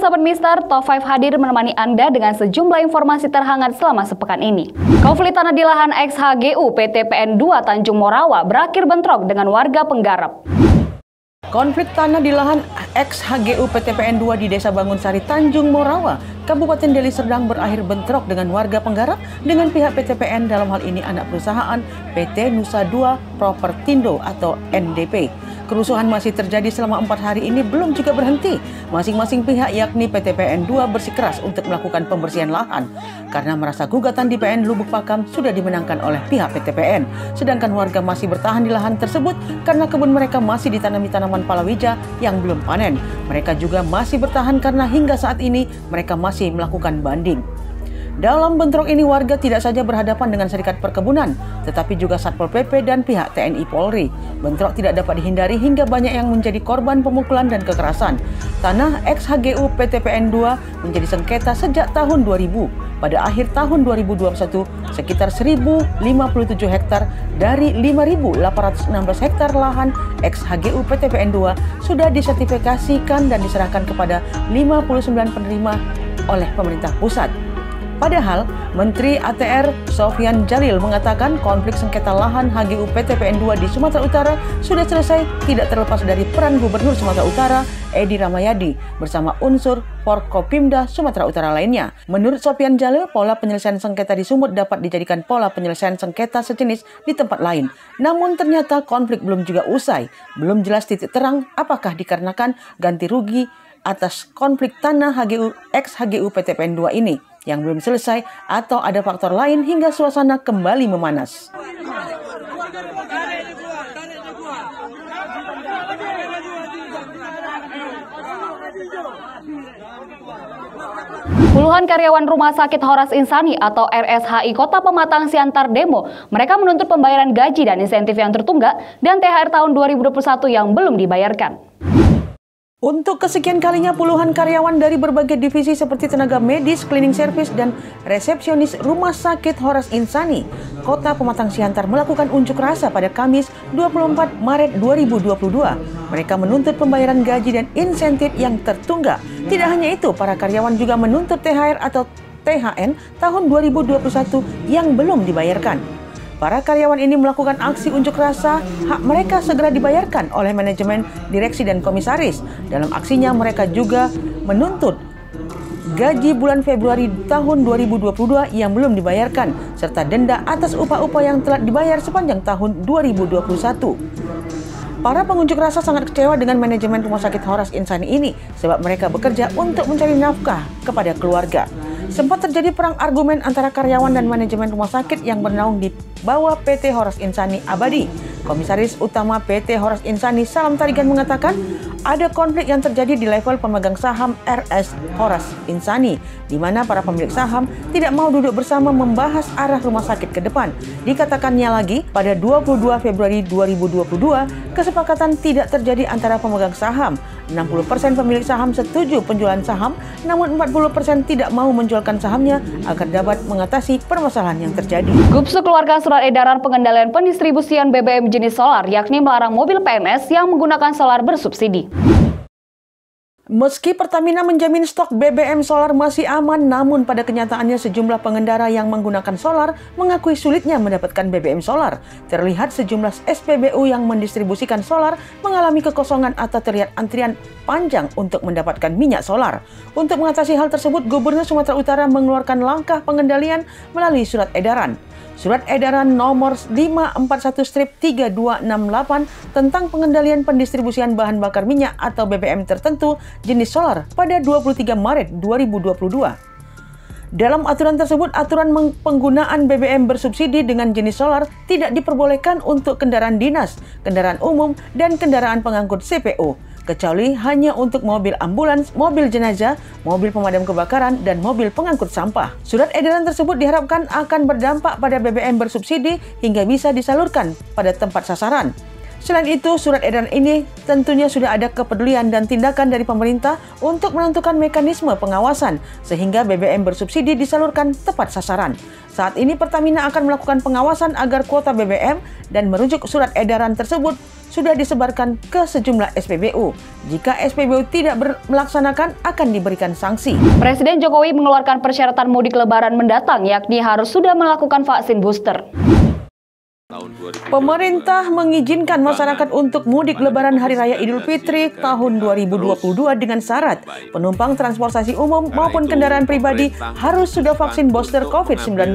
sahabat Mister, Top 5 hadir menemani Anda dengan sejumlah informasi terhangat selama sepekan ini. Konflik tanah di lahan ex-HGU PT PN 2 Tanjung Morawa berakhir bentrok dengan warga penggarap. Konflik tanah di lahan ex-HGU PT PN 2 di Desa Bangunsari Tanjung Morawa, Kabupaten Deli Serdang berakhir bentrok dengan warga penggarap dengan pihak PT PN, dalam hal ini anak perusahaan PT Nusa Dua Propertindo atau NDP. Kerusuhan masih terjadi selama 4 hari ini belum juga berhenti. Masing-masing pihak yakni PT PN 2 bersikeras untuk melakukan pembersihan lahan karena merasa gugatan di PN Lubuk Pakam sudah dimenangkan oleh pihak PT PN. Sedangkan warga masih bertahan di lahan tersebut karena kebun mereka masih ditanami tanaman palawija yang belum panen. Mereka juga masih bertahan karena hingga saat ini mereka masih melakukan banding. Dalam bentrok ini warga tidak saja berhadapan dengan serikat perkebunan, tetapi juga Satpol PP dan pihak TNI Polri. Bentrok tidak dapat dihindari hingga banyak yang menjadi korban pemukulan dan kekerasan. Tanah ex-HGU PT PN 2 menjadi sengketa sejak tahun 2000. Pada akhir tahun 2021, sekitar 1.057 hektar dari 5.816 hektar lahan ex-HGU PT PN 2 sudah disertifikasikan dan diserahkan kepada 59 penerima oleh pemerintah pusat. Padahal, Menteri ATR Sofyan Djalil mengatakan konflik sengketa lahan HGU PT PN 2 di Sumatera Utara sudah selesai, tidak terlepas dari peran Gubernur Sumatera Utara Edi Rahmayadi bersama unsur Forkopimda Sumatera Utara lainnya. Menurut Sofyan Djalil, pola penyelesaian sengketa di Sumut dapat dijadikan pola penyelesaian sengketa sejenis di tempat lain. Namun ternyata konflik belum juga usai. Belum jelas titik terang apakah dikarenakan ganti rugi atas konflik tanah HGU ex-HGU PT PN 2 ini yang belum selesai atau ada faktor lain hingga suasana kembali memanas. Puluhan karyawan Rumah Sakit Horas Insani atau RSHI Kota Pematang Siantar demo. Mereka menuntut pembayaran gaji dan insentif yang tertunggak dan THR tahun 2021 yang belum dibayarkan. Untuk kesekian kalinya puluhan karyawan dari berbagai divisi seperti tenaga medis, cleaning service, dan resepsionis Rumah Sakit Horas Insani Kota Pematang Siantar melakukan unjuk rasa pada Kamis 24 Maret 2022. Mereka menuntut pembayaran gaji dan insentif yang tertunggak. Tidak hanya itu, para karyawan juga menuntut THR atau THN tahun 2021 yang belum dibayarkan. Para karyawan ini melakukan aksi unjuk rasa hak mereka segera dibayarkan oleh manajemen, direksi, dan komisaris. Dalam aksinya mereka juga menuntut gaji bulan Februari tahun 2022 yang belum dibayarkan, serta denda atas upah-upah yang telah dibayar sepanjang tahun 2021. Para pengunjuk rasa sangat kecewa dengan manajemen Rumah Sakit Horas Insani ini sebab mereka bekerja untuk mencari nafkah kepada keluarga. Sempat terjadi perang argumen antara karyawan dan manajemen rumah sakit yang bernaung di bawah PT Horas Insani Abadi. Komisaris Utama PT Horas Insani Salam Tarigan mengatakan ada konflik yang terjadi di level pemegang saham RS Horas Insani, di mana para pemilik saham tidak mau duduk bersama membahas arah rumah sakit ke depan. Dikatakannya lagi, pada 22 Februari 2022, kesepakatan tidak terjadi antara pemegang saham. 60% pemilik saham setuju penjualan saham, namun 40% tidak mau menjualkan sahamnya agar dapat mengatasi permasalahan yang terjadi. Gubsu keluarkan surat edaran pengendalian pendistribusian BBM jenis solar, yakni melarang mobil PNS yang menggunakan solar bersubsidi. Meski Pertamina menjamin stok BBM solar masih aman, namun pada kenyataannya sejumlah pengendara yang menggunakan solar mengakui sulitnya mendapatkan BBM solar. Terlihat sejumlah SPBU yang mendistribusikan solar mengalami kekosongan atau terlihat antrian panjang untuk mendapatkan minyak solar. Untuk mengatasi hal tersebut, Gubernur Sumatera Utara mengeluarkan langkah pengendalian melalui surat edaran. Surat edaran nomor 541/3268 tentang pengendalian pendistribusian bahan bakar minyak atau BBM tertentu jenis solar pada 23 Maret 2022. Dalam aturan tersebut, aturan penggunaan BBM bersubsidi dengan jenis solar tidak diperbolehkan untuk kendaraan dinas, kendaraan umum, dan kendaraan pengangkut CPO, kecuali hanya untuk mobil ambulans, mobil jenazah, mobil pemadam kebakaran, dan mobil pengangkut sampah. Surat edaran tersebut diharapkan akan berdampak pada BBM bersubsidi hingga bisa disalurkan pada tempat sasaran. Selain itu, surat edaran ini tentunya sudah ada kepedulian dan tindakan dari pemerintah untuk menentukan mekanisme pengawasan sehingga BBM bersubsidi disalurkan tepat sasaran. Saat ini Pertamina akan melakukan pengawasan agar kuota BBM dan merujuk surat edaran tersebut sudah disebarkan ke sejumlah SPBU. Jika SPBU tidak melaksanakan, akan diberikan sanksi. Presiden Jokowi mengeluarkan persyaratan mudik Lebaran mendatang, yakni harus sudah melakukan vaksin booster. Pemerintah mengizinkan masyarakat untuk mudik Lebaran Hari Raya Idul Fitri tahun 2022 dengan syarat penumpang transportasi umum maupun kendaraan pribadi harus sudah vaksin booster COVID-19.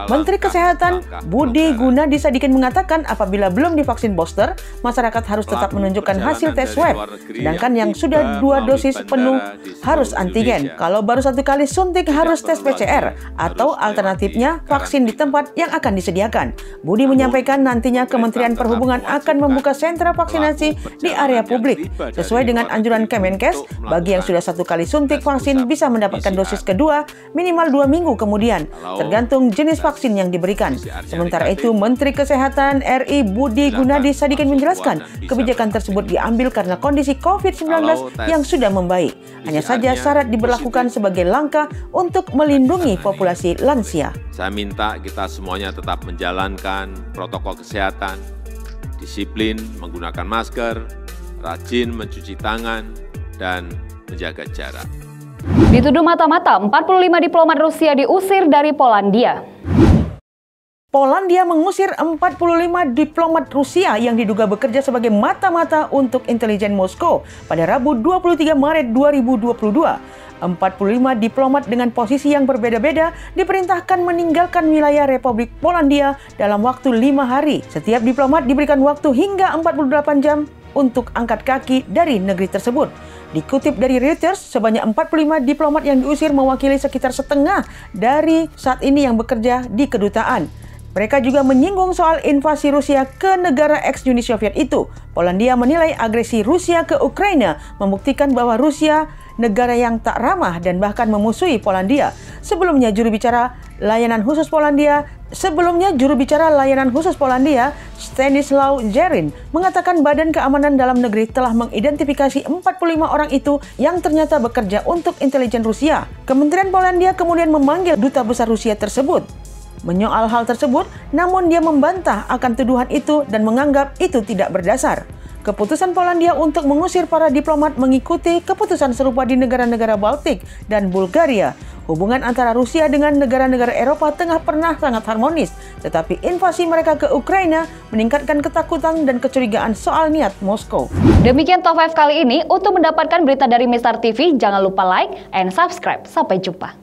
Menteri Kesehatan Budi Gunadi Sadikin mengatakan apabila belum divaksin booster, masyarakat harus tetap menunjukkan hasil tes swab, sedangkan yang sudah 2 dosis penuh harus antigen. Kalau baru 1 kali suntik harus tes PCR, atau alternatifnya vaksin di tempat yang akan disediakan. Budi menyampaikan nantinya Kementerian Perhubungan akan membuka sentra vaksinasi di area publik. Sesuai dengan anjuran Kemenkes, bagi yang sudah 1 kali suntik vaksin bisa mendapatkan dosis kedua minimal 2 minggu kemudian, tergantung jenis vaksin yang diberikan. Sementara itu, Menteri Kesehatan RI Budi Gunadi Sadikin menjelaskan kebijakan tersebut diambil karena kondisi COVID-19 yang sudah membaik. Hanya saja syarat diberlakukan sebagai langkah untuk melindungi populasi lansia. Saya minta kita semuanya tetap menjalankan protokol kesehatan, disiplin menggunakan masker, rajin mencuci tangan, dan menjaga jarak. Dituduh mata-mata, 45 diplomat Rusia diusir dari Polandia. Polandia mengusir 45 diplomat Rusia yang diduga bekerja sebagai mata-mata untuk intelijen Moskow pada Rabu 23 Maret 2022. 45 diplomat dengan posisi yang berbeda-beda diperintahkan meninggalkan wilayah Republik Polandia dalam waktu 5 hari. Setiap diplomat diberikan waktu hingga 48 jam untuk angkat kaki dari negeri tersebut. Dikutip dari Reuters, sebanyak 45 diplomat yang diusir mewakili sekitar setengah dari saat ini yang bekerja di kedutaan. Mereka juga menyinggung soal invasi Rusia ke negara ex-Uni Soviet itu. Polandia menilai agresi Rusia ke Ukraina membuktikan bahwa Rusia negara yang tak ramah dan bahkan memusuhi Polandia. Sebelumnya juru bicara layanan khusus Polandia Stanislaw Jerin mengatakan Badan Keamanan Dalam Negeri telah mengidentifikasi 45 orang itu yang ternyata bekerja untuk intelijen Rusia. Kementerian Polandia kemudian memanggil duta besar Rusia tersebut menyoal hal tersebut, namun dia membantah akan tuduhan itu dan menganggap itu tidak berdasar. Keputusan Polandia untuk mengusir para diplomat mengikuti keputusan serupa di negara-negara Baltik dan Bulgaria. Hubungan antara Rusia dengan negara-negara Eropa tengah pernah sangat harmonis, tetapi invasi mereka ke Ukraina meningkatkan ketakutan dan kecurigaan soal niat Moskow. Demikian Top 5 kali ini. Untuk mendapatkan berita dari Mistar TV, jangan lupa like and subscribe. Sampai jumpa.